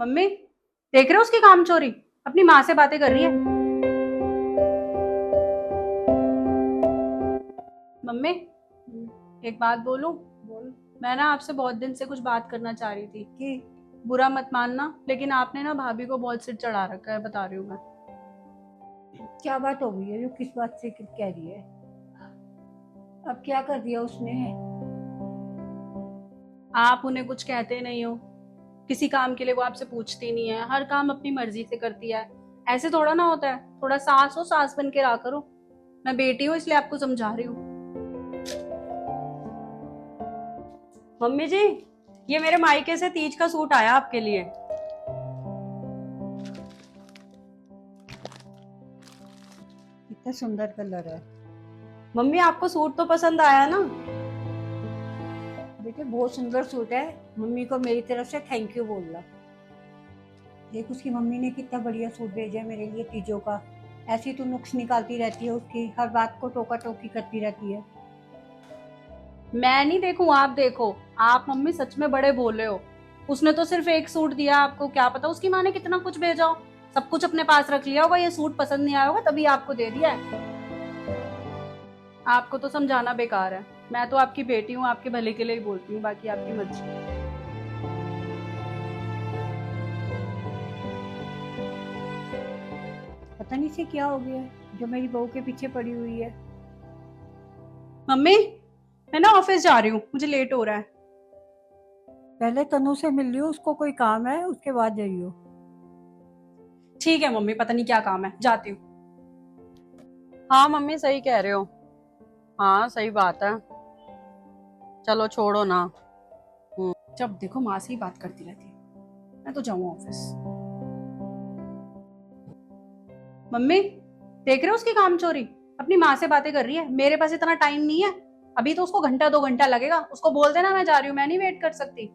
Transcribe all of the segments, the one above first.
Mummy, देख रहे हो उसकी काम चोरी? अपनी माँ से बातें कर रही है। मम्मी, एक बात बोलूं? बोल। मैं ना आपसे बहुत दिन से कुछ बात करना चाह रही थी। कि बुरा मत मानना, लेकिन आपने ना भाभी को बहुत सिर चढ़ा रखा है, बता रही हूँ मैं। क्या बात हो गई है जो किस बात से कह रही है? अब क्या कर दिया उसने? आप उन्हें कुछ कहते नहीं हो। किसी काम के लिए वो आपसे पूछती नहीं है, हर काम अपनी मर्जी से करती है। ऐसे थोड़ा ना होता है, थोड़ा सास हो, सास बन के रहा करो। मैं बेटी हूँ इसलिए आपको समझा रही हूँ। मम्मी जी, ये मेरे मायके से तीज का सूट आया आपके लिए। कितना सुंदर कलर है। मम्मी आपको सूट तो पसंद आया ना? बेटे बहुत सुंदर सूट है। मम्मी को मेरी तरफ से थैंक यू बोलना। देख उसकी मम्मी ने कितना बढ़िया सूट भेजा है मेरे लिए तीजों का। ऐसी तू नुक्स निकालती रहती है, उसकी हर बात को टोका टोकी करती रहती है। मैं नहीं देखूं, आप देखो। आप मम्मी सच में बड़े भोले हो। उसने तो सिर्फ एक सूट दिया आपको, क्या पता उसकी माँ ने कितना कुछ भेजा हो। सब कुछ अपने पास रख लिया होगा, ये सूट पसंद नहीं आया होगा तभी आपको दे दिया है। आपको तो समझाना बेकार है। मैं तो आपकी बेटी हूँ, आपके भले के लिए ही बोलती हूँ, बाकी आपकी मर्जी। पता नहीं से क्या हो गया है जो मेरी बहू के पीछे पड़ी हुई है। मम्मी, मैं ना ऑफिस जा रही हूँ, मुझे लेट हो रहा है। पहले तनु से मिल लियो, उसको कोई काम है, उसके बाद जाइयो। ठीक है मम्मी, पता नहीं क्या काम है, जाती हूँ। हाँ मम्मी, सही कह रहे हो। हाँ सही बात है। चलो छोड़ो ना। जब देखो माँ से ही बात करती रहती है। मैं तो जाऊँ ऑफिस। मम्मी, देख रहे हो उसकी काम चोरी? अपनी माँ से बातें कर रही है। मेरे पास इतना टाइम नहीं है। अभी तो उसको घंटा 2 घंटा लगेगा। उसको बोल देना मैं जा रही हूँ, मैं नहीं वेट कर सकती।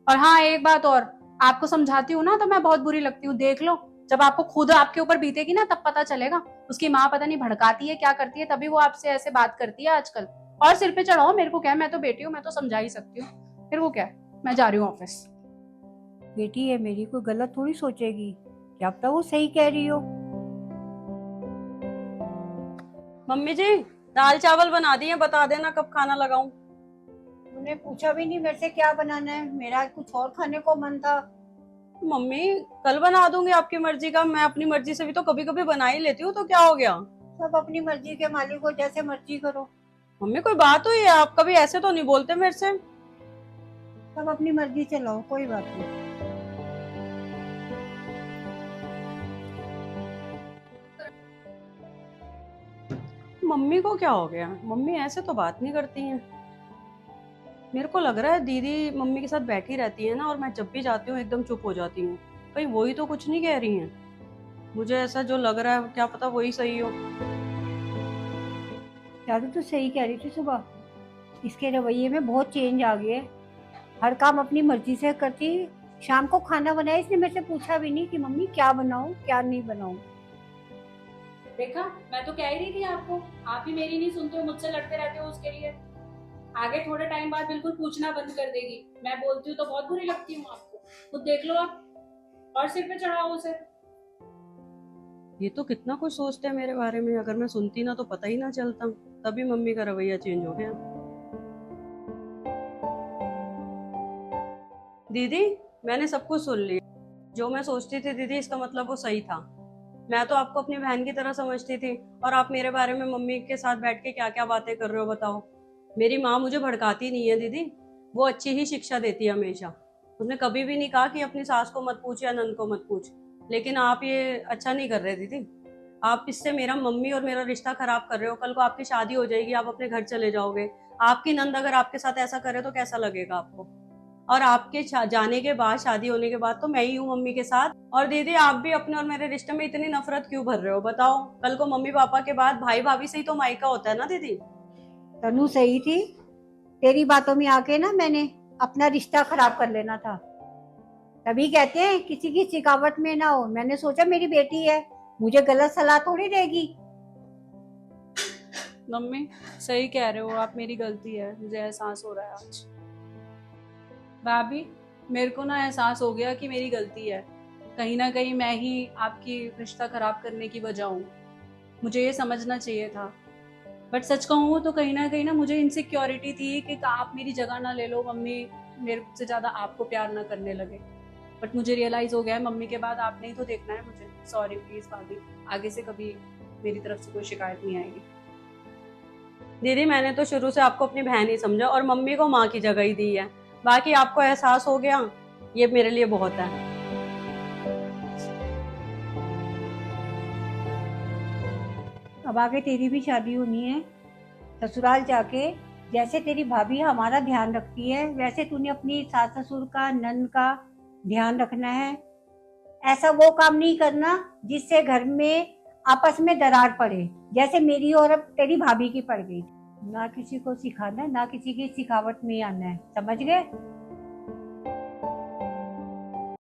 और हाँ, एक बात और। आपको समझाती हूँ ना तो मैं बहुत बुरी लगती हूँ, देख लो। जब आपको खुद आपके ऊपर बीतेगी ना तब पता चलेगा। उसकी माँ पता नहीं भड़काती है क्या करती है, तभी वो आपसे ऐसे बात करती है आजकल। और सिर पे चढ़ाओ, मेरे को क्या है, मैं तो बेटी हूँ, मैं तो समझा ही सकती हूँ। फिर वो क्या है, मैं जा रही हूँ ऑफिस। बेटी है मेरी, कोई गलत थोड़ी सोचेगी। क्या पता वो सही कह रही हो। मम्मी जी, दाल चावल बना दिए, बता देना कब खाना लगाऊं। उन्हें पूछा भी नहीं मेरे से क्या बनाना है, मेरा कुछ और खाने को मन था। मम्मी, कल बना दूंगी, आपकी मर्जी का। मैं अपनी मर्जी से भी तो कभी कभी बना ही लेती हूँ, तो क्या हो गया। सब अपनी मर्जी के मालिक हो, जैसे मर्जी करो। मम्मी कोई बात हुई है? आप कभी ऐसे तो नहीं बोलते मेरे से। सब अपनी मर्जी चलाओ, कोई बात नहीं। मम्मी को क्या हो गया? मम्मी ऐसे तो बात नहीं करती हैं। मेरे को लग रहा है दीदी मम्मी के साथ बैठी रहती है ना, और मैं जब भी जाती हूँ एकदम चुप हो जाती हूँ। कहीं वही तो कुछ नहीं कह रही हैं। मुझे ऐसा जो लग रहा है, क्या पता वही सही हो। चारू तो सही कह रही थी सुबह। इसके रवैये में बहुत चेंज आ गया है। हर काम अपनी मर्जी से करती। शाम को खाना बनाया, इसने मेरे से पूछा भी नहीं कि मम्मी क्या बनाऊं क्या नहीं बनाऊं। देखा, मैं तो कह ही रही थी आपको। आप ही मेरी नहीं सुनते हो, मुझसे लड़ते रहते हो उसके लिए। आगे थोड़े टाइम बाद बिल्कुल पूछना बंद कर देगी। मैं बोलती हूँ तो बहुत बुरी लगती हूँ आपको। खुद देख लो आप। और सिर पे चढ़ाओ उसे। ये तो कितना कुछ सोचते हैं मेरे बारे में। अगर मैं सुनती ना तो पता ही ना चलता। तभी मम्मी का रवैया चेंज हो गया। दीदी, मैंने सब कुछ सुन लिया। जो मैं सोचती थी दीदी, इसका मतलब वो सही था। मैं तो आपको अपनी बहन की तरह समझती थी, और आप मेरे बारे में मम्मी के साथ बैठ के क्या क्या बातें कर रहे हो, बताओ। मेरी माँ मुझे भड़काती नहीं है दीदी। वो अच्छी ही शिक्षा देती है हमेशा। उसने कभी भी नहीं कहा कि अपनी सास को मत पूछ या नंद को मत पूछ। लेकिन आप ये अच्छा नहीं कर रहे दीदी। आप इससे मेरा मम्मी और मेरा रिश्ता खराब कर रहे हो। कल को आपकी शादी हो जाएगी, आप अपने घर चले जाओगे। आपकी नंद अगर आपके साथ ऐसा करे तो कैसा लगेगा आपको? और आपके जाने के बाद, शादी होने के बाद तो मैं ही हूँ मम्मी के साथ। और दीदी, आप भी अपने और मेरे रिश्ते में इतनी नफरत क्यों भर रहे हो, बताओ। कल को मम्मी पापा के बाद भाई भाभी से ही तो मायका होता है ना दीदी। तनु सही थी। तेरी बातों में आके ना मैंने अपना रिश्ता खराब कर लेना था। तभी कहते हैं किसी की सिखावट में ना हो। मैंने सोचा मेरी बेटी है, मुझे गलत सलाह थोड़ी देगी। मम्मी, सही कह रहे हो आप, मेरी गलती है, मुझे एहसास हो रहा है आज। भाभी, मेरे को ना एहसास हो गया कि मेरी गलती है, कहीं ना कहीं मैं ही आपकी रिश्ता खराब करने की वजह हूँ। मुझे ये समझना चाहिए था। बट सच कहूँ तो कहीं ना मुझे इनसिक्योरिटी थी कि आप मेरी जगह ना ले लो, मम्मी मेरे से ज्यादा आपको प्यार ना करने लगे। बट मुझे रियलाइज हो गया है मम्मी के बाद आपने ही तो देखना है मुझे। सॉरी प्लीज भाभी, आगे से कभी मेरी तरफ से कोई शिकायत नहीं आएगी। दीदी मैंने तो शुरू से आपको अपनी बहन ही समझा और मम्मी को माँ की जगह ही दी है। बाकी आपको एहसास हो गया, ये मेरे लिए बहुत है। अब आगे तेरी भी शादी होनी है, ससुराल जाके जैसे तेरी भाभी हमारा ध्यान रखती है वैसे तूने अपनी सास ससुर का, नंद का ध्यान रखना है। ऐसा वो काम नहीं करना जिससे घर में आपस में दरार पड़े, जैसे मेरी और अब तेरी भाभी की पड़ गई। ना किसी को सिखाना है, ना किसी की सिखावट में आना है, समझ गए?